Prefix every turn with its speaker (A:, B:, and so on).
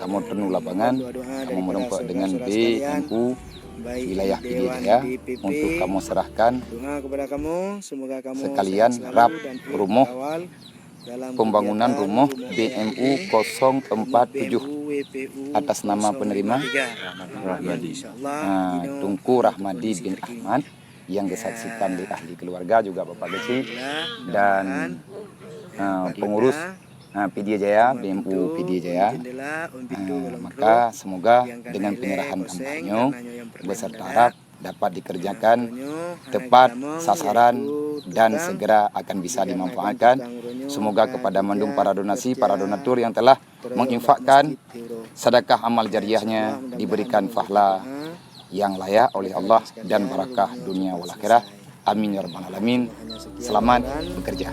A: kamu penuh lapangan, kamu menumpuk dengan BMU wilayah PD Jaya untuk kamu serahkan sekalian rap rumah pembangunan rumah BMU 047 atas nama penerima Tunku Rahmadi bin Ahmad yang disaksikan di ahli keluarga juga Bapak Gesi dan pengurus PD Jaya, BMU PD Jaya. Maka semoga dengan penyerahan kampanye beserta rap dapat dikerjakan tepat sasaran dan segera akan bisa dimanfaatkan. Semoga kepada mandum para donasi, para donatur yang telah menginfakkan sedekah amal jariahnya diberikan pahala yang layak oleh Allah dan barakah dunia wal akhirah. Amin ya rabbal alamin. Selamat bekerja.